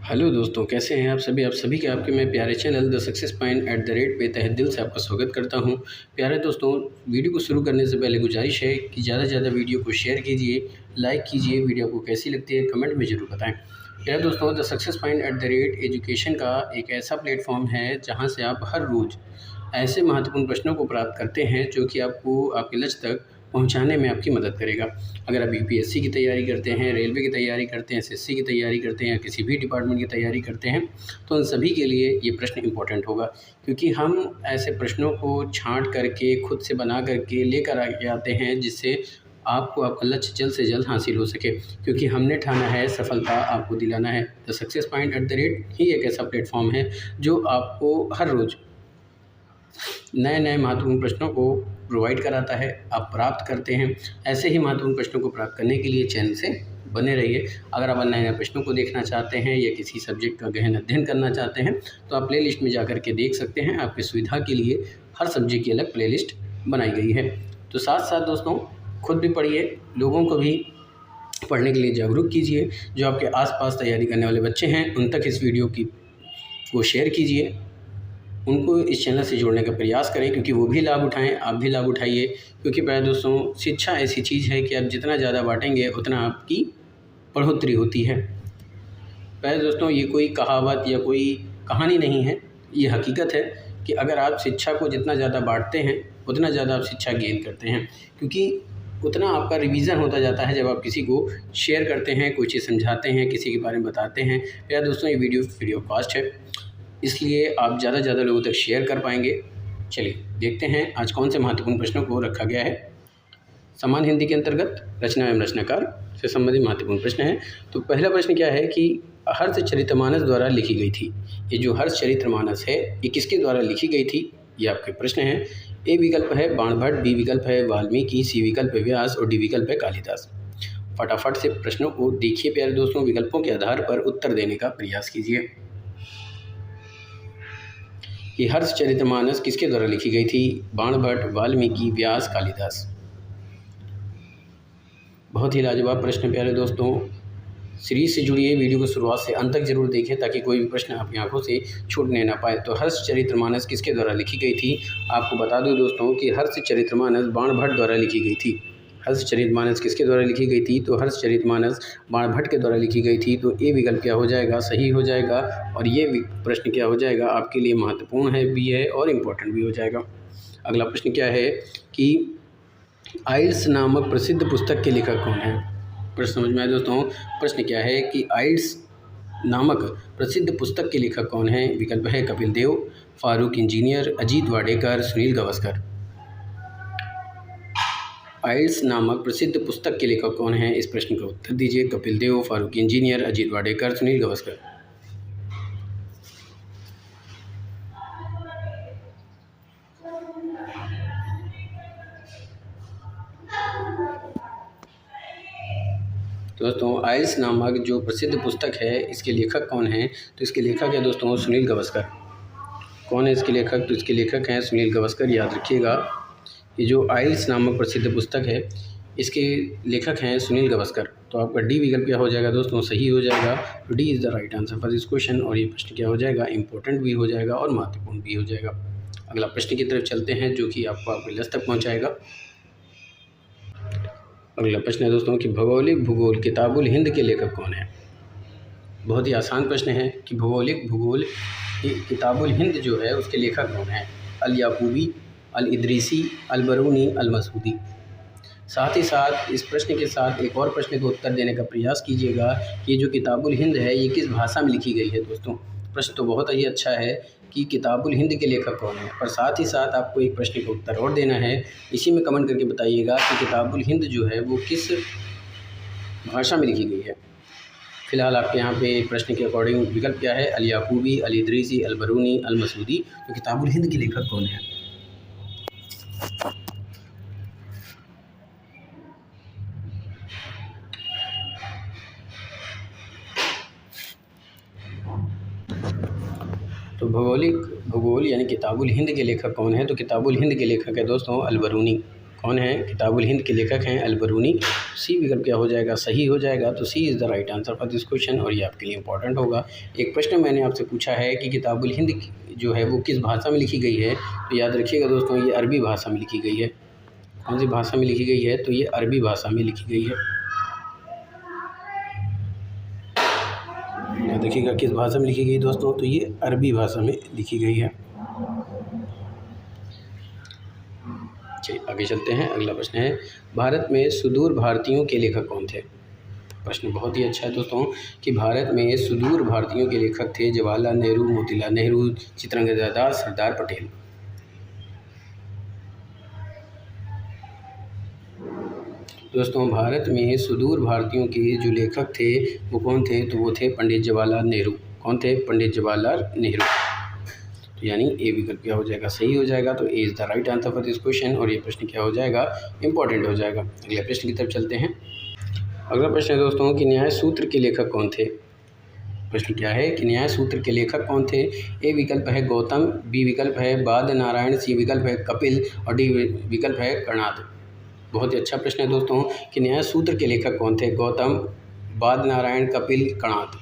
Hello दोस्तों, कैसे हैं आप सभी के आपके मैं प्यारे चैनल द सक्सेस पॉइंट @ पे तहे दिल से आपका स्वागत करता हूं। प्यारे दोस्तों, वीडियो को शुरू करने से पहले गुजारिश है कि ज़्यादा से ज़्यादा वीडियो को शेयर कीजिए, लाइक कीजिए। वीडियो को कैसी लगती है कमेंट में ज़रूर बताएं। प्यारे दोस्तों, द सक्सेस पॉइंट @ एजुकेशन का एक ऐसा प्लेटफॉर्म है जहाँ से आप हर रोज़ ऐसे महत्वपूर्ण प्रश्नों को प्राप्त करते हैं जो कि आपको आपके लक्ष्य तक पहुंचाने में आपकी मदद करेगा। अगर आप यूपीएससी की तैयारी करते हैं, रेलवे की तैयारी करते हैं, एसएससी की तैयारी करते हैं या किसी भी डिपार्टमेंट की तैयारी करते हैं, तो उन सभी के लिए ये प्रश्न इम्पोर्टेंट होगा, क्योंकि हम ऐसे प्रश्नों को छाँट करके खुद से बना करके लेकर आगे आते हैं जिससे आपको आपका लक्ष्य जल्द से जल्द हासिल हो सके, क्योंकि हमने ठाना है सफलता आपको दिलाना है। द सक्सेस पॉइंट @ ही एक ऐसा प्लेटफॉर्म है जो आपको हर रोज़ नए महत्वपूर्ण प्रश्नों को प्रोवाइड कराता है, आप प्राप्त करते हैं। ऐसे ही महत्वपूर्ण प्रश्नों को प्राप्त करने के लिए चैनल से बने रहिए। अगर आप नए प्रश्नों को देखना चाहते हैं या किसी सब्जेक्ट का गहन अध्ययन करना चाहते हैं तो आप प्लेलिस्ट में जाकर के देख सकते हैं। आपकी सुविधा के लिए हर सब्जेक्ट की अलग प्लेलिस्ट बनाई गई है। तो साथ साथ दोस्तों, खुद भी पढ़िए, लोगों को भी पढ़ने के लिए जागरूक कीजिए। जो आपके आसपास तैयारी करने वाले बच्चे हैं उन तक इस वीडियो को शेयर कीजिए, उनको इस चैनल से जोड़ने का प्रयास करें, क्योंकि वो भी लाभ उठाएं, आप भी लाभ उठाइए। क्योंकि प्यारे दोस्तों, शिक्षा ऐसी चीज़ है कि आप जितना ज़्यादा बांटेंगे उतना आपकी बढ़ोतरी होती है। प्यारे दोस्तों, ये कोई कहावत या कोई कहानी नहीं है, ये हकीकत है कि अगर आप शिक्षा को जितना ज़्यादा बांटते हैं उतना ज़्यादा आप शिक्षा गेन करते हैं, क्योंकि उतना आपका रिवीजन होता जाता है जब आप किसी को शेयर करते हैं, कोई चीज़ समझाते हैं, किसी के बारे में बताते हैं। प्यारे दोस्तों, ये वीडियो फ्री ऑफ कॉस्ट है, इसलिए आप ज़्यादा से ज़्यादा लोगों तक शेयर कर पाएंगे। चलिए देखते हैं आज कौन से महत्वपूर्ण प्रश्नों को रखा गया है। समान हिंदी के अंतर्गत रचना एवं रचनाकार से संबंधित महत्वपूर्ण प्रश्न है। तो पहला प्रश्न क्या है कि हर्षचरितमानस द्वारा लिखी गई थी। ये जो हर्षचरितमानस है ये किसके द्वारा लिखी गई थी, ये आपके प्रश्न है। ए विकल्प है बाणभट्ट, बी विकल्प है वाल्मीकि, सी विकल्प है व्यास और डी विकल्प है कालिदास। फटाफट से प्रश्नों को देखिए प्यारे दोस्तों, विकल्पों के आधार पर उत्तर देने का प्रयास कीजिए कि हर्षचरितमानस किसके द्वारा लिखी गई थी। बाणभट्ट, वाल्मीकि, व्यास, कालिदास। बहुत ही लाजवाब प्रश्न प्यारे दोस्तों। सीरीज से जुड़िए, वीडियो को शुरुआत से अंत तक जरूर देखें ताकि कोई भी प्रश्न आपकी आंखों से छूटने ना पाए। तो हर्षचरितमानस किसके द्वारा लिखी गई थी, आपको बता दूं दोस्तों कि हर्षचरितमानस बाणभट्ट द्वारा लिखी गई थी। हर्षचरितमानस किसके द्वारा लिखी गई थी, तो हर्षचरितमानस बाणभट्ट के द्वारा लिखी गई थी। तो ए विकल्प क्या हो जाएगा, सही हो जाएगा। और ये प्रश्न क्या हो जाएगा, आपके लिए महत्वपूर्ण है भी है और इम्पोर्टेंट भी हो जाएगा। अगला प्रश्न क्या है कि आइल्स नामक प्रसिद्ध पुस्तक के लेखक कौन है। प्रश्न समझ में आया दोस्तों। प्रश्न क्या है कि आइल्स नामक प्रसिद्ध पुस्तक के लेखक कौन है। विकल्प है कपिल देव, फारूक इंजीनियर, अजीत वाडेकर, सुनील गावस्कर। आइल्स नामक प्रसिद्ध पुस्तक के लेखक कौन है, इस प्रश्न का उत्तर दीजिए। कपिल देव, फारूक इंजीनियर, अजीत वाडेकर, सुनील गावस्कर। दोस्तों, आइल्स नामक जो प्रसिद्ध पुस्तक है इसके लेखक कौन हैं, तो इसके लेखक है दोस्तों सुनील गावस्कर। कौन है इसके लेखक, तो इसके लेखक हैं सुनील गावस्कर। याद रखिएगा, ये जो आइल्स नामक प्रसिद्ध पुस्तक है इसके लेखक हैं सुनील गावस्कर। तो आपका डी विकल्प क्या हो जाएगा दोस्तों, सही हो जाएगा। तो D is the right answer for this question. और ये प्रश्न क्या हो जाएगा, इंपॉर्टेंट भी हो जाएगा और महत्वपूर्ण भी हो जाएगा। अगला प्रश्न की तरफ चलते हैं जो कि आपको आपके लक्ष्य तक पहुँचाएगा। अगला प्रश्न है दोस्तों कि भौगोलिक भूगोल किताबुल हिंद के लेखक कौन है। बहुत ही आसान प्रश्न है कि भौगोलिक भूगोल किताबुल हिंद जो है उसके लेखक कौन है। अल याकूबी, अल इदरीसी, अल बरूनी, अल मसूदी। साथ ही साथ इस प्रश्न के साथ एक और प्रश्न का उत्तर देने का प्रयास कीजिएगा कि जो किताबुल हिंद है ये किस भाषा में लिखी गई है। दोस्तों, प्रश्न तो बहुत ही अच्छा है कि किताबुल हिंद के लेखक कौन है, और साथ ही साथ आपको एक प्रश्न का उत्तर और देना है। इसी में कमेंट करके बताइएगा कि किताबुल हिंद जो है वो किस भाषा में लिखी गई है। फिलहाल आपके यहाँ पे प्रश्न के अकॉर्डिंग विकल्प क्या है, अल याकूबी, अल इदरीसी, अल बरूनी, अल मसूदी। तो किताबुल हिंद के लेखक कौन है। तो भूगोल यानी किताबुल हिंद के लेखक कौन है, तो किताबुल हिंद के लेखक है दोस्तों अल बरूनी। कौन है? किताबुल हिंद के लेखक हैं अल-बरूनी। सी विकल्प क्या हो जाएगा? सही हो जाएगा। तो C is the right answer for this question और ये आपके लिए इंपॉर्टेंट होगा। एक प्रश्न मैंने आपसे पूछा है कि किताबुल हिंद जो है वो किस भाषा में लिखी गई है, तो याद रखिएगा दोस्तों ये अरबी भाषा में लिखी गई है। कौन सी भाषा में लिखी गई है? तो ये अरबी भाषा में लिखी गई है। याद रखिएगा किस भाषा में लिखी गई दोस्तों? तो ये अरबी भाषा में लिखी गई है। चलिए आगे चलते हैं। अगला प्रश्न है, भारत में सुदूर भारतीयों के लेखक कौन थे? प्रश्न बहुत ही अच्छा है दोस्तों कि भारत में सुदूर भारतीयों के लेखक थे जवाहरलाल नेहरू, मोतीलाल नेहरू, चित्तरंजन दास, सरदार पटेल। दोस्तों भारत में सुदूर भारतीयों के जो लेखक थे वो कौन थे? तो वो थे पंडित जवाहरलाल नेहरू। कौन थे? पंडित जवाहरलाल नेहरू। तो यानी ए विकल्प क्या हो जाएगा? सही हो जाएगा। तो A is the right answer for this question और ये प्रश्न क्या हो जाएगा? इंपॉर्टेंट हो जाएगा। अगले प्रश्न की तरफ चलते हैं। अगला प्रश्न है दोस्तों कि न्याय सूत्र के लेखक कौन थे? प्रश्न क्या है कि न्याय सूत्र के लेखक कौन थे? ए विकल्प है गौतम, बी विकल्प है बाद नारायण, सी विकल्प है कपिल और डी विकल्प है कर्णाद। बहुत ही अच्छा प्रश्न है दोस्तों कि न्याय सूत्र के लेखक कौन थे? गौतम, बाद नारायण, कपिल, कर्णाद।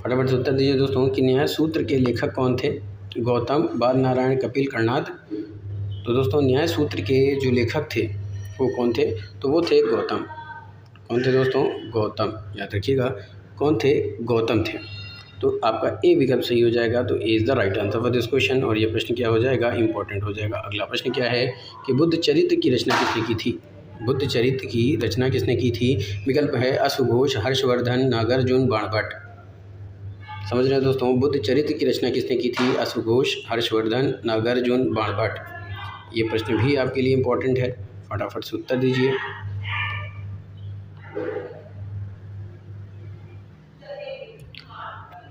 फटाफट से उत्तर दीजिए दोस्तों कि न्याय सूत्र के लेखक कौन थे? गौतम, बाद नारायण, कपिल, कर्णाद। तो दोस्तों न्याय सूत्र के जो लेखक थे वो कौन थे? तो वो थे गौतम। कौन थे दोस्तों? गौतम। याद रखिएगा कौन थे? गौतम थे। तो आपका ए विकल्प सही हो जाएगा। तो A is the right answer for this question और ये प्रश्न क्या हो जाएगा? इंपॉर्टेंट हो जाएगा। अगला प्रश्न क्या है कि बुद्ध चरित्र की रचना किसने की थी? बुद्ध चरित्र की रचना किसने की थी? विकल्प है अश्वघोष, हर्षवर्धन, नागार्जुन, बाणभट्ट। समझ रहे हैं दोस्तों? बुद्ध चरित्र की रचना किसने की थी? अश्वघोष, हर्षवर्धन, नागार्जुन, बाणभट्ट। ये प्रश्न भी आपके लिए इंपॉर्टेंट है। फटाफट से उत्तर दीजिए।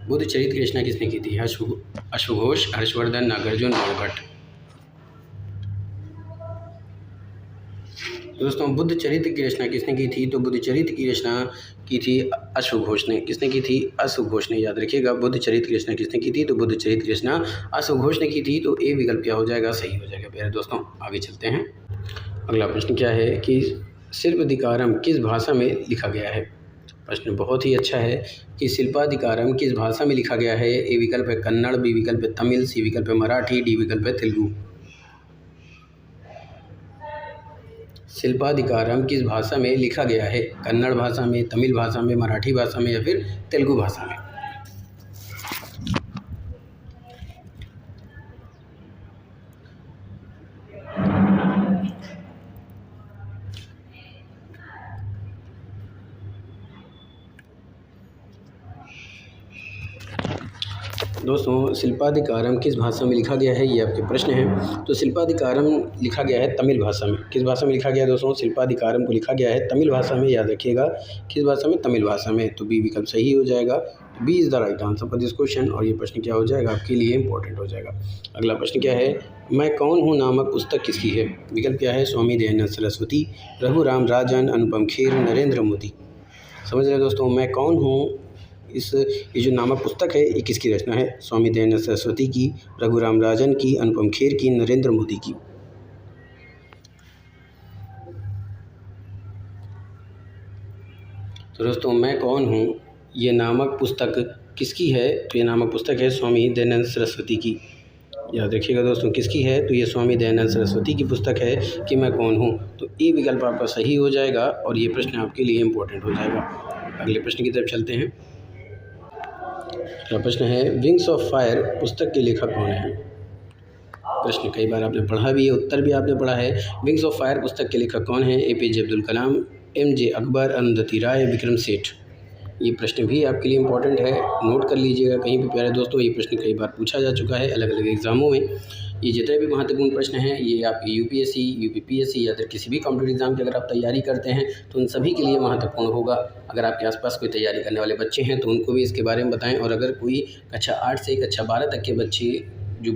बुद्ध चरित्र की रचना किसने की थी? अश्वघोष, हर्षवर्धन, नागार्जुन, बाणभट्ट। दोस्तों बुद्ध चरित्र की रचना किसने की थी? तो बुद्ध चरित्र की रचना की थी अश्वघोष ने। किसने की थी? अश्वघोष ने। याद रखिएगा बुद्ध चरित्र की रचना किसने की थी? तो बुद्ध चरित्र की रचना अश्वघोष ने की थी। तो ए विकल्प क्या हो जाएगा? सही हो जाएगा। प्यारे दोस्तों आगे चलते हैं। अगला प्रश्न क्या है कि शिल्पाधिकारम किस भाषा में लिखा गया है? प्रश्न बहुत ही अच्छा है कि शिल्पाधिकारम किस भाषा में लिखा गया है? ए विकल्प है कन्नड़, बी विकल्प है तमिल, सी विकल्प है मराठी, डी विकल्प है तेलुगु। शिल्पाधिकारम किस भाषा में लिखा गया है? कन्नड़ भाषा में, तमिल भाषा में, मराठी भाषा में या फिर तेलुगु भाषा में? दोस्तों शिल्पाधिकारम किस भाषा में लिखा गया है ये आपके प्रश्न है। तो शिल्पाधिकारम लिखा गया है तमिल भाषा में। किस भाषा में लिखा गया है दोस्तों? शिल्पाधिकारम को लिखा गया है तमिल भाषा में। याद रखिएगा किस भाषा में? तमिल भाषा में। तो बी विकल्प सही हो जाएगा। तो B is the right answer for this question और ये प्रश्न क्या हो जाएगा? आपके लिए इंपॉर्टेंट हो जाएगा। अगला प्रश्न क्या है? मैं कौन हूँ नामक पुस्तक किसकी है? विकल्प क्या है? स्वामी दयानंद सरस्वती, रघुराम राजन, अनुपम खेर, नरेंद्र मोदी। समझ रहे दोस्तों? मैं कौन हूँ ये जो नामक पुस्तक है ये किसकी रचना है? स्वामी दयानंद सरस्वती की, रघुराम राजन की, अनुपम खेर की, नरेंद्र मोदी की। तो दोस्तों मैं कौन हूँ ये नामक पुस्तक किसकी है? तो ये नामक पुस्तक है स्वामी दयानंद सरस्वती की। याद रखिएगा दोस्तों किसकी है? तो ये स्वामी दयानंद सरस्वती की पुस्तक है कि मैं कौन हूँ। तो ए विकल्प आपका सही हो जाएगा और ये प्रश्न आपके लिए इंपॉर्टेंट हो जाएगा। अगले प्रश्न की तरफ चलते हैं। अगला प्रश्न है विंग्स ऑफ फायर पुस्तक के लेखक कौन है? प्रश्न कई बार आपने पढ़ा भी है, उत्तर भी आपने पढ़ा है। विंग्स ऑफ फायर पुस्तक के लेखक कौन है? APJ अब्दुल कलाम, MJ अकबर, अरुंधति राय, विक्रम सेठ। ये प्रश्न भी आपके लिए इंपॉर्टेंट है, नोट कर लीजिएगा कहीं भी प्यारे दोस्तों। ये प्रश्न कई बार पूछा जा चुका है अलग अलग एग्ज़ामों में। ये जितने भी महत्वपूर्ण प्रश्न हैं ये आपके UPSC, UPPSC या फिर किसी भी कॉम्पिटिटिव एग्जाम की अगर आप तैयारी करते हैं तो उन सभी के लिए महत्वपूर्ण होगा। अगर आपके आसपास कोई तैयारी करने वाले बच्चे हैं तो उनको भी इसके बारे में बताएं। और अगर कोई कक्षा 8 से कक्षा 12 तक के बच्चे जो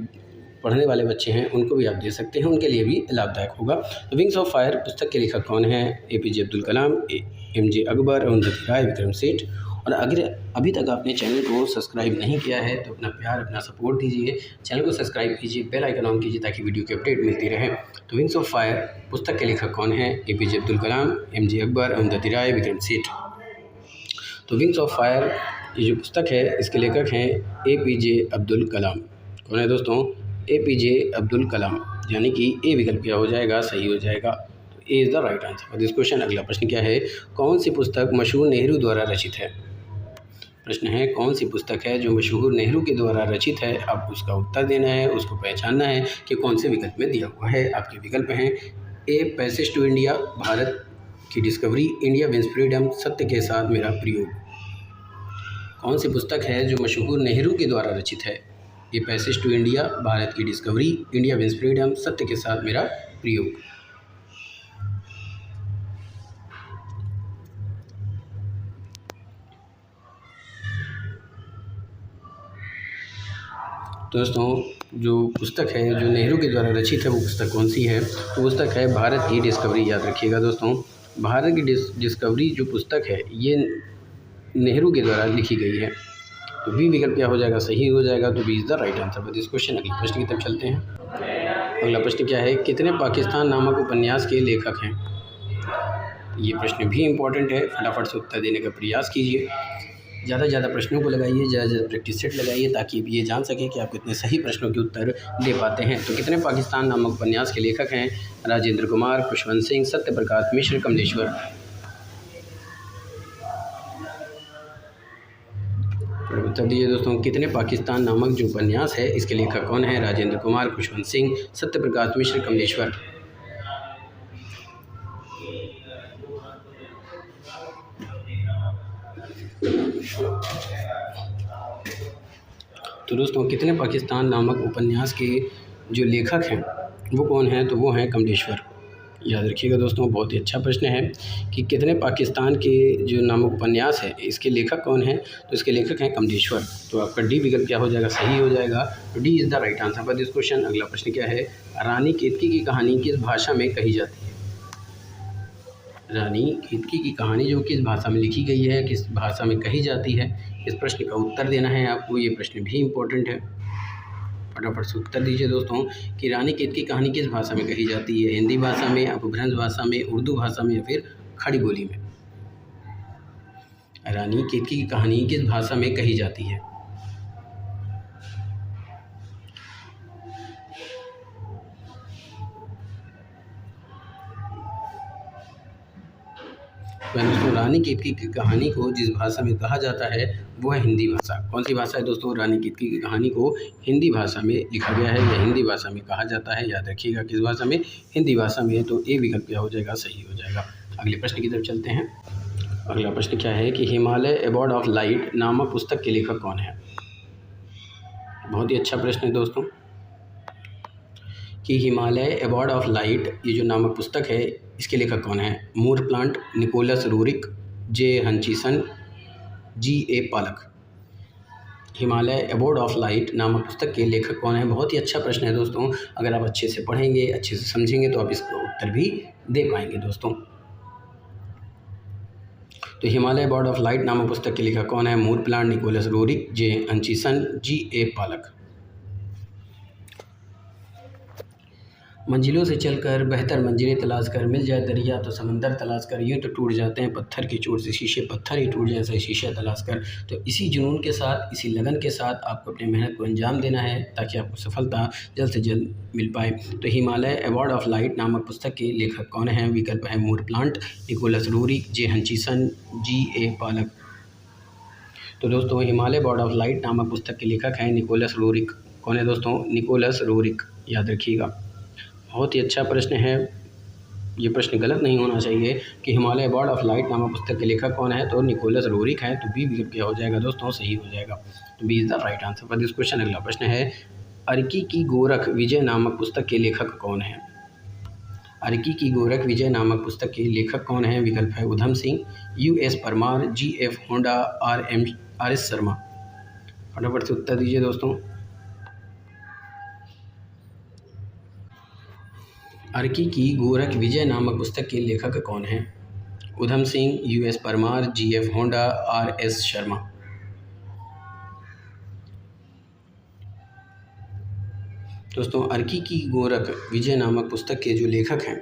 पढ़ने वाले बच्चे हैं उनको भी आप दे सकते हैं, उनके लिए भी लाभदायक होगा। तो विंग्स ऑफ फायर पुस्तक के लेखक कौन हैं? APJ अब्दुल कलाम, MJ अकबर, अरुंधति राय, विक्रम सेठ। और अगर अभी तक आपने चैनल को सब्सक्राइब नहीं किया है तो अपना प्यार, अपना सपोर्ट दीजिए, चैनल को सब्सक्राइब कीजिए, बेल आइकन ऑन कीजिए ताकि वीडियो की अपडेट मिलती रहे। तो विंग्स ऑफ फायर पुस्तक के लेखक कौन हैं? APJ अब्दुल कलाम, MJ अकबर, अरुंधति राय, विक्रम सेठ। तो विंग्स ऑफ फायर ये जो पुस्तक है इसके लेखक हैं APJ अब्दुल कलाम। कौन है दोस्तों? APJ अब्दुल कलाम, यानी कि ए विकल्प क्या हो जाएगा? सही हो जाएगा। तो A is the right answer for this question. अगला प्रश्न क्या है? कौन सी पुस्तक मशहूर नेहरू द्वारा रचित है? प्रश्न है कौन सी पुस्तक है जो मशहूर नेहरू के द्वारा रचित है? अब उसका उत्तर देना है, उसको पहचानना है कि कौन से विकल्प में दिया हुआ है। आपके विकल्प हैं A passage to India, Bharat की डिस्कवरी, इंडिया विंस फ्रीडम, सत्य के साथ मेरा प्रयोग। कौन सी पुस्तक है जो मशहूर नेहरू के द्वारा रचित है? A passage to India, Bharat की डिस्कवरी, इंडिया विंस फ्रीडम, सत्य के साथ मेरा प्रयोग। तो दोस्तों जो पुस्तक है जो नेहरू के द्वारा रचित है वो पुस्तक कौन सी है? तो पुस्तक है भारत की डिस्कवरी। याद रखिएगा दोस्तों, भारत की डिस्कवरी जो पुस्तक है ये नेहरू के द्वारा लिखी गई है। तो बी विकल्प क्या हो जाएगा? सही हो जाएगा। तो B is the right answer for this question. अगले प्रश्न की तरफ चलते हैं। अगला प्रश्न क्या है? कितने पाकिस्तान नामक उपन्यास के लेखक हैं? ये प्रश्न भी इम्पोर्टेंट है, फटाफट से उत्तर देने का प्रयास कीजिए। ज़्यादा से ज़्यादा प्रश्नों को लगाइए, ज़्यादा से ज़्यादा प्रैक्टिस सेट लगाइए ताकि ये जान सकें कि आप कितने सही प्रश्नों के उत्तर दे पाते हैं। तो कितने पाकिस्तान नामक उपन्यास के लेखक हैं? राजेंद्र कुमार, खुशवंत सिंह, सत्यप्रकाश मिश्र, कमलेश्वर। उत्तर दीजिए दोस्तों, कितने पाकिस्तान नामक जो उपन्यास है इसके लेखक कौन है? राजेंद्र कुमार, खुशवंत सिंह, सत्यप्रकाश मिश्र, कमलेश्वर। तो दोस्तों कितने पाकिस्तान नामक उपन्यास के जो लेखक हैं वो कौन हैं? तो वो हैं कमलेश्वर। याद रखिएगा दोस्तों, बहुत ही अच्छा प्रश्न है कि कितने पाकिस्तान के जो नामक उपन्यास है इसके लेखक कौन हैं? तो इसके लेखक हैं कमलेश्वर। तो आपका डी विकल्प क्या हो जाएगा? सही हो जाएगा। तो D is the right answer for this question. अगला प्रश्न क्या है? रानी केतकी की कहानी किस भाषा में कही जाती है? रानी केतकी की कहानी जो किस भाषा में लिखी गई है, किस भाषा में कही जाती है, इस प्रश्न का उत्तर देना है आपको। ये प्रश्न भी इम्पोर्टेंट है, फटाफट से उत्तर दीजिए दोस्तों कि रानी केतकी की कहानी किस भाषा में कही जाती है? हिंदी भाषा में, अपभ्रंश भाषा में, उर्दू भाषा में या फिर खड़ी बोली में? रानी केतकी की कहानी किस भाषा में कही जाती है? दोस्तों रानी केतकी की कहानी को जिस भाषा में कहा जाता है वो है हिंदी भाषा। कौन सी भाषा है दोस्तों? रानी केतकी की कहानी को हिंदी भाषा में लिखा गया है या हिंदी भाषा में कहा जाता है। याद रखिएगा किस भाषा में? हिंदी भाषा में। तो ए विकल्प क्या हो जाएगा? सही हो जाएगा। अगले प्रश्न की तरफ चलते हैं। अगला प्रश्न क्या है कि हिमालय अबॉर्ड ऑफ लाइट नामक पुस्तक के लेखक कौन है? बहुत ही अच्छा प्रश्न है दोस्तों कि हिमालय अबॉर्ड ऑफ लाइट ये जो नामक पुस्तक है इसके लेखक कौन है? मूर प्लांट, निकोलस रूरिक, जे हंचिसन, G.A. पालक। हिमालय अबॉर्ड ऑफ लाइट नामक पुस्तक के लेखक कौन है? बहुत ही अच्छा प्रश्न है दोस्तों। अगर आप अच्छे से पढ़ेंगे, अच्छे से समझेंगे तो आप इसका उत्तर भी दे पाएंगे दोस्तों। तो हिमालय अबॉर्ड ऑफ लाइट नामक पुस्तक के लेखक कौन है? मूर प्लांट, निकोलस रूरिक, जे हंचिसन, G.A. पालक। मंजिलों से चलकर बेहतर मंजिलें तलाश कर, मिल जाए दरिया तो समंदर तलाश कर, यूँ तो टूट जाते हैं पत्थर की चोट से शीशे, पत्थर ही टूट जाए ऐसे शीशा तलाश कर। तो इसी जुनून के साथ, इसी लगन के साथ आपको अपनी मेहनत को अंजाम देना है ताकि आपको सफलता जल्द से जल्द मिल पाए। तो हिमालय अबॉर्ड ऑफ लाइट नामक पुस्तक के लेखक कौन हैं? विकल्प है मूर प्लांट, निकोलस रूरिक, जे हंचिसन, G.A. पालक। तो दोस्तों हिमालय अबॉर्ड ऑफ लाइट नामक पुस्तक के लेखक हैं निकोलस रूरिक। कौन है दोस्तों? निकोलस रूरिक। याद रखिएगा, बहुत ही अच्छा प्रश्न है। ये प्रश्न गलत नहीं होना चाहिए कि हिमालय अबॉर्ड ऑफ लाइट नामक पुस्तक के लेखक कौन है? तो निकोलस रूरिक है। तो बी विकल्प क्या हो जाएगा दोस्तों? सही हो जाएगा। तो B is the right answer for this question. अगला प्रश्न है अर्की की गोरख विजय नामक पुस्तक के लेखक कौन है? अर्की की गोरख विजय नामक पुस्तक के लेखक कौन है? विकल्प है Udham Singh, U.S. Parmar, G.F. Honda, R.S. Sharma. फटाफट से उत्तर दीजिए दोस्तों। अर्की की गोरख विजय नामक पुस्तक के लेखक कौन हैं? Udham Singh, US Parmar, GF Honda, RS Sharma. दोस्तों, अर्की की गोरख विजय नामक पुस्तक के जो लेखक हैं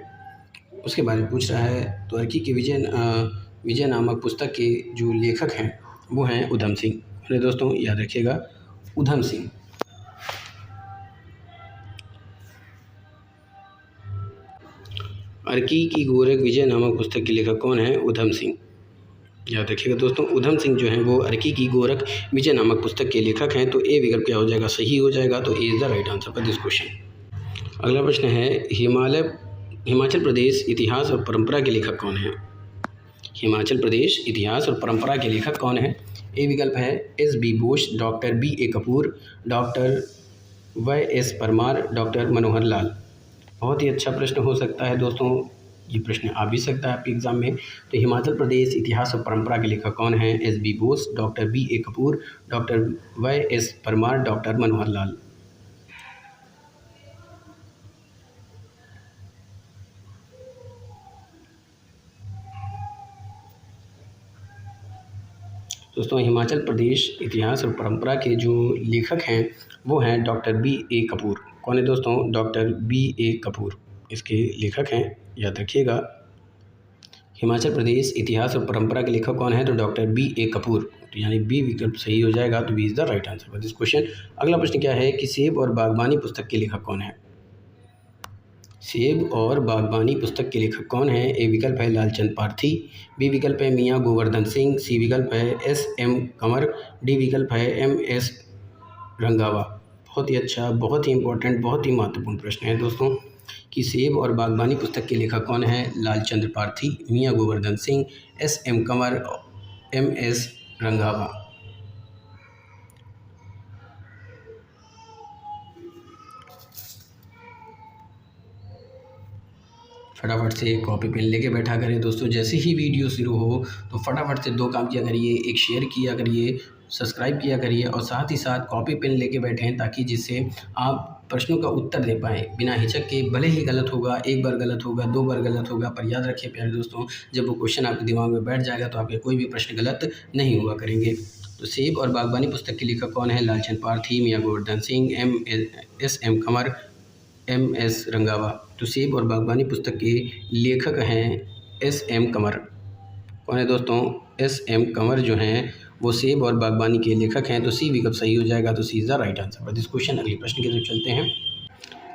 उसके बारे में पूछ रहा है। तो अर्की की विजय नामक पुस्तक के जो लेखक हैं वो हैं उधम सिंह। अरे दोस्तों, याद रखिएगा, उधम सिंह। अर्की की गोरख विजय नामक पुस्तक के लेखक कौन है? उधम सिंह। याद रखिएगा दोस्तों, उधम सिंह जो हैं वो अर्की की गोरख विजय नामक पुस्तक के लेखक हैं। तो ए विकल्प क्या हो जाएगा? सही हो जाएगा। तो A is the right answer for this question. अगला प्रश्न है, हिमाचल प्रदेश इतिहास और परंपरा के लेखक कौन हैं? हिमाचल प्रदेश इतिहास और परंपरा के लेखक कौन हैं? ए विकल्प है SB Bose, doctor BA Kapoor, doctor YS Parmar, doctor Manohar Lal. बहुत ही अच्छा प्रश्न हो सकता है दोस्तों, ये प्रश्न आ भी सकता है आपके एग्जाम में। तो हिमाचल प्रदेश इतिहास और परंपरा के लेखक कौन हैं? SB Bose, doctor BA Kapoor, doctor YS Parmar, doctor Manohar Lal. दोस्तों, हिमाचल प्रदेश इतिहास और परंपरा के जो लेखक हैं वो हैं डॉक्टर BA कपूर। कौन है दोस्तों? डॉक्टर BA कपूर इसके लेखक हैं, याद रखिएगा। हिमाचल प्रदेश इतिहास और परंपरा के लेखक कौन है? तो डॉक्टर BA कपूर। तो यानी बी विकल्प सही हो जाएगा। तो B is the right answer for this question. अगला प्रश्न क्या है कि सेब और बागबानी पुस्तक के लेखक कौन है? सेब और बागबानी पुस्तक के लेखक कौन हैं? ए विकल्प है लालचंद पारथी, बी विकल्प है मियाँ गोवर्धन सिंह, सी विकल्प है SM कंवर, डी विकल्प है MS रंगावा। बहुत ही अच्छा, बहुत ही इंपॉर्टेंट, बहुत ही महत्वपूर्ण प्रश्न है दोस्तों कि सेब और बागबानी पुस्तक के लेखक कौन हैं? लालचंद पारथी, मियाँ गोवर्धन सिंह, SM कंवर, MS रंगावा। फटाफट से कॉपी पेन लेके बैठा करें दोस्तों। जैसे ही वीडियो शुरू हो तो फटाफट से दो काम किया करिए, एक शेयर किया करिए, सब्सक्राइब किया करिए और साथ ही साथ कॉपी पेन लेके बैठें, ताकि जिससे आप प्रश्नों का उत्तर दे पाएँ बिना हिचक के। भले ही गलत होगा, एक बार गलत होगा, दो बार गलत होगा, पर याद रखिए प्यारे दोस्तों, जब वो क्वेश्चन आपके दिमाग में बैठ जाएगा तो आपके कोई भी प्रश्न गलत नहीं हुआ करेंगे। तो सेब और बागबानी पुस्तक के लेखक कौन है? लालचंद पारथी, मियाँ गोवर्धन सिंह, SM कंवर, MS रंगावा। तो सेब और बागबानी पुस्तक के लेखक हैं SM कंवर। कौन है दोस्तों? SM कंवर जो हैं वो सेब और बागबानी के लेखक हैं। तो सी विकल्प सही हो जाएगा। तो C is the right answer for this question. अगले प्रश्न की तरफ चलते हैं।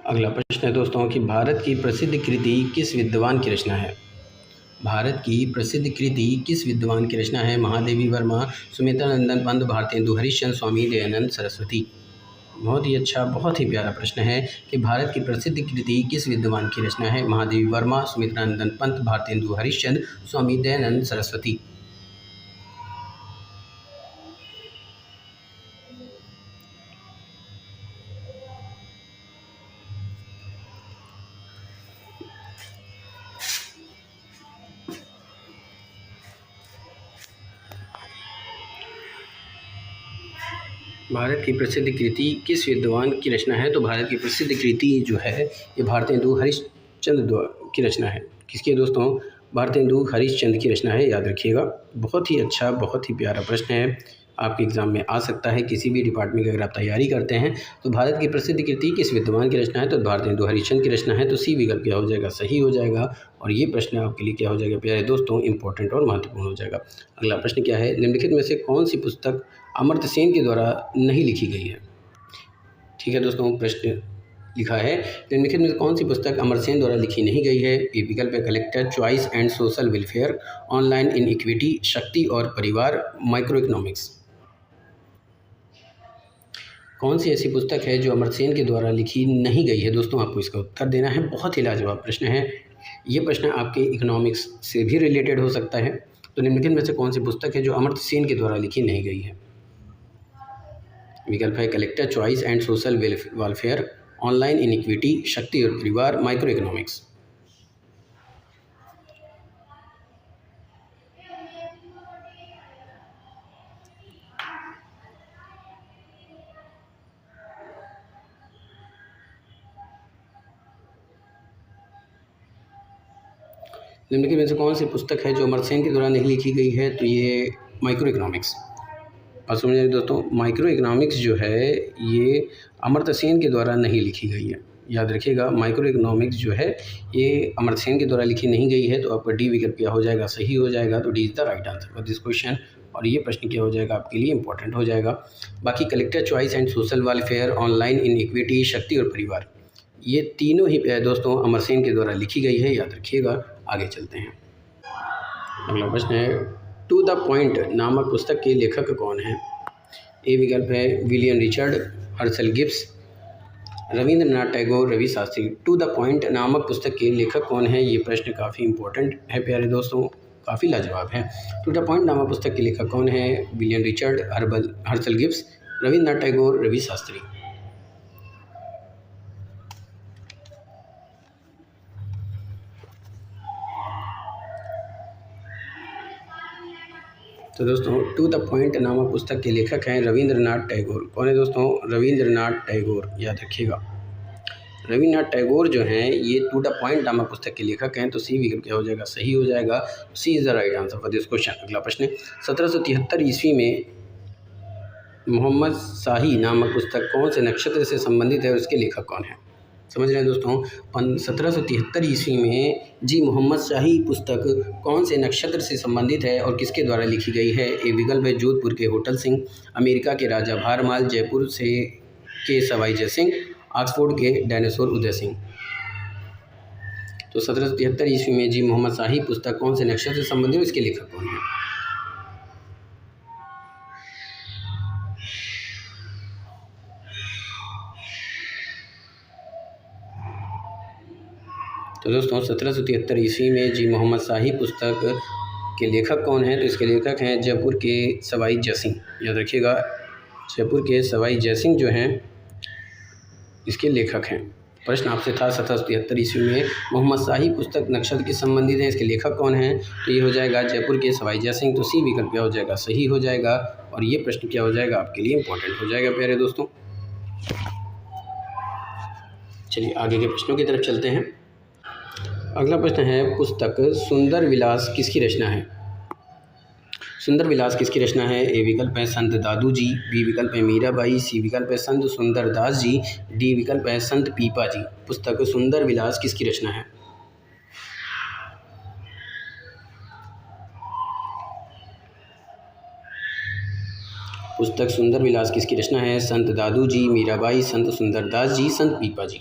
अगला प्रश्न है दोस्तों कि भारत की प्रसिद्ध कृति किस विद्वान की रचना है? भारत की प्रसिद्ध कृति किस विद्वान की रचना है? महादेवी वर्मा, सुमित्रा नंदन पंत, भारतेंदु हरिश्चंद्र, स्वामी दयानंद सरस्वती। बहुत ही अच्छा, बहुत ही प्यारा प्रश्न है कि भारत की प्रसिद्ध कृति किस विद्वान की रचना है? महादेवी वर्मा, सुमित्रा नंदन पंत, भारतेंदु हरिश्चंद्र, स्वामी दयानंद सरस्वती। भारत की प्रसिद्ध कृति किस विद्वान की रचना है? तो भारत की प्रसिद्ध कृति जो है ये भारतेंदु हरिश्चंद्र की रचना है। किसकी है दोस्तों? भारतेंदु हरिश्चंद्र की रचना है, याद रखिएगा। बहुत ही अच्छा, बहुत ही प्यारा प्रश्न है, आपके एग्ज़ाम में आ सकता है किसी भी डिपार्टमेंट की अगर आप तैयारी करते हैं। तो भारत की प्रसिद्ध कृति किस विद्वान की रचना है? तो भारतेंदु हरिश्चंद्र की रचना है। तो सी विकल्प क्या हो जाएगा? सही हो जाएगा। और ये प्रश्न आपके लिए क्या हो जाएगा प्यारे दोस्तों? इंपॉर्टेंट और महत्वपूर्ण हो जाएगा। अगला प्रश्न क्या है? निम्नलिखित में से कौन सी पुस्तक अमर्त्य सेन के द्वारा नहीं लिखी गई है? ठीक है दोस्तों, प्रश्न लिखा है, निम्नलिखित में कौन सी पुस्तक अमर्त्य सेन द्वारा लिखी नहीं गई है? ए विकल्प है collector choice and social welfare, online iniquity, शक्ति और परिवार, माइक्रो इकोनॉमिक्स। कौन सी ऐसी पुस्तक है जो अमर्त्य सेन के द्वारा लिखी नहीं गई है? दोस्तों, आपको इसका उत्तर देना है। बहुत ही लाजवाब प्रश्न है। ये प्रश्न आपके इकोनॉमिक्स से भी रिलेटेड हो सकता है। तो निम्नलिखित में से कौन सी पुस्तक है जो अमर्त्य सेन के द्वारा लिखी नहीं गई है? विकल्प है collector choice and social welfare, online iniquity, शक्ति और परिवार, माइक्रो इकोनॉमिक्स। निम्नलिखित में से कौन सी पुस्तक है जो अमर्त्य सेन के द्वारा नहीं लिखी गई है? तो ये माइक्रो इकोनॉमिक्स। और समझिए दोस्तों, माइक्रो इकोनॉमिक्स जो है ये अमर्त्य सेन के द्वारा नहीं लिखी गई है। याद रखिएगा, माइक्रो इकोनॉमिक्स जो है ये अमर्त्य सेन के द्वारा लिखी नहीं गई है। तो आपका डी विकल्प क्या हो जाएगा? सही हो जाएगा। तो D is the right answer for this question. और ये प्रश्न क्या हो जाएगा? आपके लिए इंपॉर्टेंट हो जाएगा। बाकी collector choice and social welfare, online iniquity, शक्ति और परिवार, ये तीनों ही दोस्तों अमर्त्य सेन के द्वारा लिखी गई है। याद रखिएगा। आगे चलते हैं। अगला प्रश्न है, टू द पॉइंट नामक पुस्तक के लेखक कौन हैं? ए विकल्प है William Richard, Herschel Gibbs, Rabindranath Tagore, Ravi Shastri. To the point नामक पुस्तक के लेखक कौन है? ये प्रश्न काफ़ी इंपॉर्टेंट है प्यारे दोस्तों, काफ़ी लाजवाब है। टू द पॉइंट नामक पुस्तक के लेखक कौन है? William Richard, Herschel Gibbs, Rabindranath Tagore, Ravi Shastri. तो दोस्तों टू द पॉइंट नामक पुस्तक के लेखक हैं रविंद्रनाथ टैगोर। कौन है दोस्तों? रविंद्रनाथ टैगोर। याद रखिएगा, रविंद्रनाथ टैगोर जो हैं ये टू द पॉइंट नामक पुस्तक के लेखक हैं। तो सी विकल्प क्या हो जाएगा? सही हो जाएगा। C is the right answer for this question. अगला प्रश्न, 1773 ईस्वी में मोहम्मद शाही नामक पुस्तक कौन से नक्षत्र से संबंधित है और इसके लेखक कौन है? समझ रहे हैं दोस्तों, 1773 ईस्वी में जी मोहम्मद शाही पुस्तक कौन से नक्षत्र से संबंधित है और किसके द्वारा लिखी गई है? ए विकल्प है जोधपुर के होटल सिंह, अमेरिका के राजा भारमाल, जयपुर से के सवाई जय सिंह, ऑक्सफोर्ड के डायनासोर उदय सिंह। तो 1773 ईस्वी में जी मोहम्मद शाही पुस्तक कौन से नक्षत्र से संबंधित है, इसके लेखक कौन है? तो दोस्तों 1773 ईस्वी में जी मोहम्मद शाही पुस्तक के लेखक कौन हैं? तो इसके लेखक हैं जयपुर के सवाई जय सिंह। याद रखिएगा, जयपुर के सवाई जय सिंह जो हैं इसके लेखक हैं। प्रश्न आपसे था 1773 ईस्वी में मोहम्मद शाही पुस्तक नक्षत्र के संबंधित है, इसके लेखक कौन हैं? तो ये हो जाएगा जयपुर के सवाई जय सिंह। तो सी विकल्प क्या हो जाएगा? सही हो जाएगा। और ये प्रश्न क्या हो जाएगा? आपके लिए इंपॉर्टेंट हो जाएगा प्यारे दोस्तों। चलिए आगे के प्रश्नों की तरफ चलते हैं। अगला प्रश्न है, पुस्तक सुंदर विलास किसकी रचना है? सुंदर विलास किसकी रचना है? ए विकल्प है संत दादू जी, बी विकल्प है मीराबाई, सी विकल्प है संत सुंदर दास जी, डी विकल्प है संत पीपा जी। पुस्तक सुंदर विलास किसकी रचना है? पुस्तक सुंदर विलास किसकी रचना है? संत दादू जी, मीराबाई, संत सुंदर दास जी, संत पीपा जी।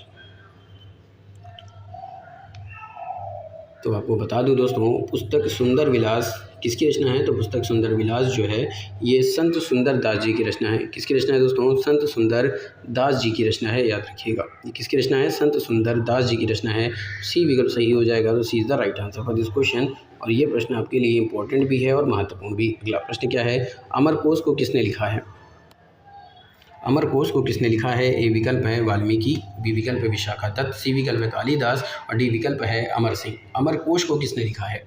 तो आपको बता दूं दोस्तों, पुस्तक सुंदर विलास किसकी रचना है? तो पुस्तक सुंदर विलास जो है ये संत सुंदर दास जी की रचना है। किसकी रचना है दोस्तों? संत सुंदर दास जी की रचना है। याद रखिएगा, ये किसकी रचना है? संत सुंदर दास जी की रचना है। सी विकल्प सही हो जाएगा। तो C is the right answer for this question. और ये प्रश्न आपके लिए इंपॉर्टेंट भी है और महत्वपूर्ण भी। अगला प्रश्न क्या है, अमरकोश को किसने लिखा है? अमरकोश को किसने लिखा है? ए विकल्प है वाल्मीकि, बी विकल्प है विशाखादत्त, सी विकल्प है कालिदास और डी विकल्प है अमर सिंह। अमरकोश को किसने लिखा है?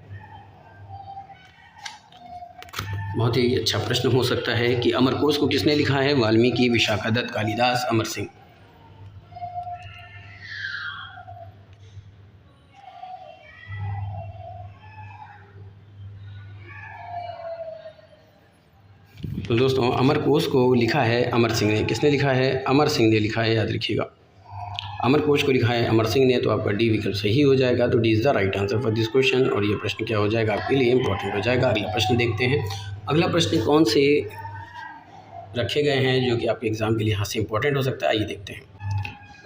बहुत ही अच्छा प्रश्न हो सकता है कि अमरकोश को किसने लिखा है? वाल्मीकि, विशाखादत्त, कालिदास, अमर सिंह। तो दोस्तों अमरकोश को लिखा है अमर सिंह ने। किसने लिखा है? अमर सिंह ने लिखा है। याद रखिएगा, अमरकोश को लिखा है अमर सिंह ने। तो आपका डी विकल्प सही हो जाएगा। तो D is the right answer for this question. और ये प्रश्न क्या हो जाएगा? आपके लिए इंपॉर्टेंट हो जाएगा। अगला प्रश्न देखते हैं। अगला प्रश्न कौन से रखे गए हैं जो कि आपके एग्ज़ाम के लिए यहाँ से इंपॉर्टेंट हो सकता है, आइए देखते हैं।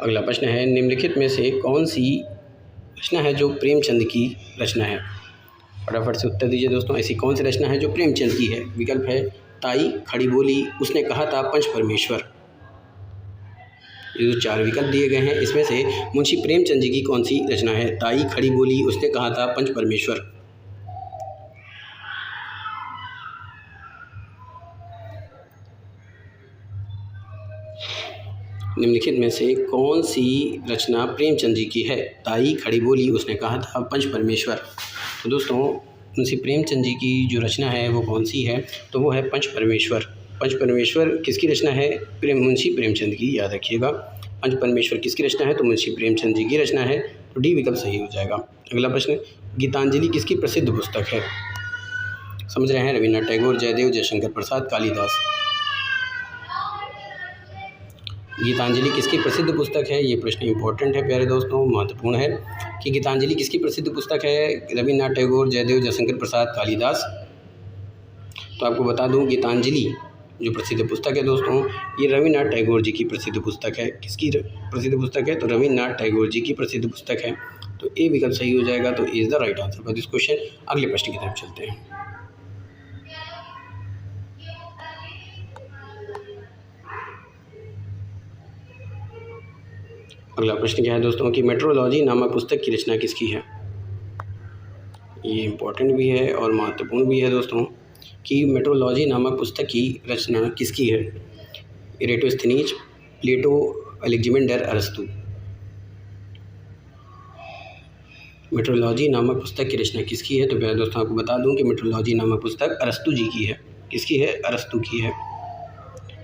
अगला प्रश्न है, निम्नलिखित में से कौन सी रचना है जो प्रेमचंद की रचना है? फटाफट से उत्तर दीजिए दोस्तों, ऐसी कौन सी रचना है जो प्रेमचंद की है? विकल्प है ताई, खड़ी बोली, उसने कहा था, पंच परमेश्वर। ये जो 4 विकल्प दिए गए हैं इसमें से मुंशी प्रेमचंद जी की कौन सी रचना है? ताई, खड़ी बोली, उसने कहा था, पंच परमेश्वर। निम्नलिखित में से कौन सी रचना प्रेमचंद जी की है? ताई, खड़ी बोली, उसने कहा था, पंच परमेश्वर। तो दोस्तों मुंशी प्रेमचंद जी की जो रचना है वो कौन सी है? तो वो है पंच परमेश्वर। पंच परमेश्वर किसकी रचना है? मुंशी प्रेमचंद की। याद रखिएगा, पंच परमेश्वर किसकी रचना है? तो मुंशी प्रेमचंद जी की रचना है। तो डी विकल्प सही हो जाएगा। अगला प्रश्न, गीतांजलि किसकी प्रसिद्ध पुस्तक है? समझ रहे हैं, रविन्द्रनाथ टैगोर, जयदेव, जयशंकर प्रसाद, कालिदास। गीतांजलि किसकी प्रसिद्ध पुस्तक है? ये प्रश्न इंपॉर्टेंट है प्यारे दोस्तों, महत्वपूर्ण है कि गीतांजलि किसकी प्रसिद्ध पुस्तक है? रविन्द्रनाथ टैगोर, जयदेव, जयशंकर प्रसाद, कालिदास। तो आपको बता दूं, गीतांजलि जो प्रसिद्ध पुस्तक है दोस्तों, ये रविन्द्रनाथ टैगोर जी की प्रसिद्ध पुस्तक है। किसकी प्रसिद्ध पुस्तक है? तो रविन्द्रनाथ टैगोर जी की प्रसिद्ध पुस्तक है। तो ए विकल्प सही हो जाएगा। तो is the right answer for this question. अगले प्रश्न की तरफ चलते हैं। अगला प्रश्न क्या है दोस्तों कि मेट्रोलॉजी नामक पुस्तक की रचना किसकी है? ये इम्पोर्टेंट भी है और महत्वपूर्ण भी है दोस्तों कि मेट्रोलॉजी नामक पुस्तक की रचना किसकी है? इरेटोस्थनीज, प्लेटो, अलेक्जेंडर, अरस्तु। मेट्रोलॉजी नामक पुस्तक की रचना किसकी है? तो प्यारे दोस्तों आपको बता दूं कि मेट्रोलॉजी नामक पुस्तक अरस्तु जी की है। किसकी है? अरस्तु की है।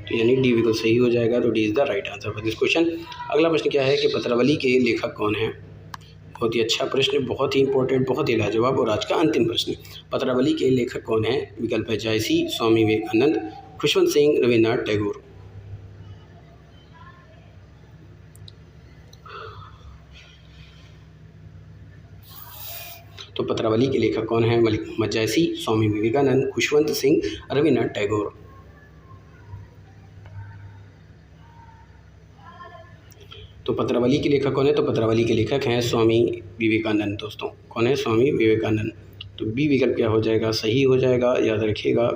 तो यानी डी विकल्प सही हो जाएगा। तो D is the right answer for this question. अगला प्रश्न क्या है कि पत्रावली के लेखक कौन है? बहुत ही अच्छा प्रश्न, बहुत ही इंपॉर्टेंट, बहुत ही लाजवाब। और आज का अंतिम प्रश्न, पत्रावली के लेखक कौन है? विकल्प है जायसी, स्वामी विवेकानंद, खुशवंत सिंह, रविन्द्रनाथ टैगोर। तो पत्रावली के लेखक कौन है? मलिक मोहम्मद जायसी, स्वामी विवेकानंद, खुशवंत सिंह, रविन्द्रनाथ टैगोर। तो पत्रावली के लेखक कौन है? तो पत्रावली के लेखक हैं स्वामी विवेकानंद दोस्तों। कौन है? स्वामी विवेकानंद। तो बी विकल्प क्या हो जाएगा? सही हो जाएगा, याद रखिएगा।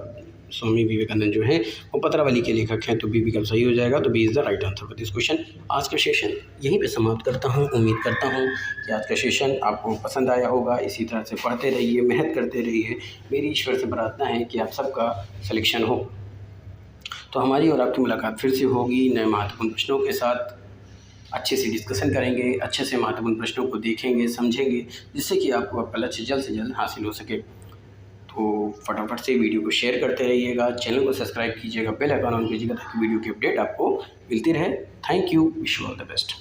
स्वामी विवेकानंद जो हैं वो पत्रावली के लेखक हैं। तो बी विकल्प सही हो जाएगा। तो B is the right answer for this question. आज का सेशन यहीं पे समाप्त करता हूँ। उम्मीद करता हूँ कि आज का सेशन आपको पसंद आया होगा। इसी तरह से पढ़ते रहिए, मेहनत करते रहिए। मेरी ईश्वर से प्रार्थना है कि आप सबका सिलेक्शन हो। तो हमारी और आपकी मुलाकात फिर से होगी नए महत्वपूर्ण प्रश्नों के साथ। अच्छे से डिस्कशन करेंगे, अच्छे से महत्वपूर्ण प्रश्नों को देखेंगे, समझेंगे, जिससे कि आपको आपका लक्ष्य जल्द से जल्द हासिल हो सके। तो फटाफट से वीडियो को शेयर करते रहिएगा, चैनल को सब्सक्राइब कीजिएगा, बेल आइकन ऑन कीजिएगा ताकि वीडियो की अपडेट आपको मिलती रहे। Thank you, wish you all the best.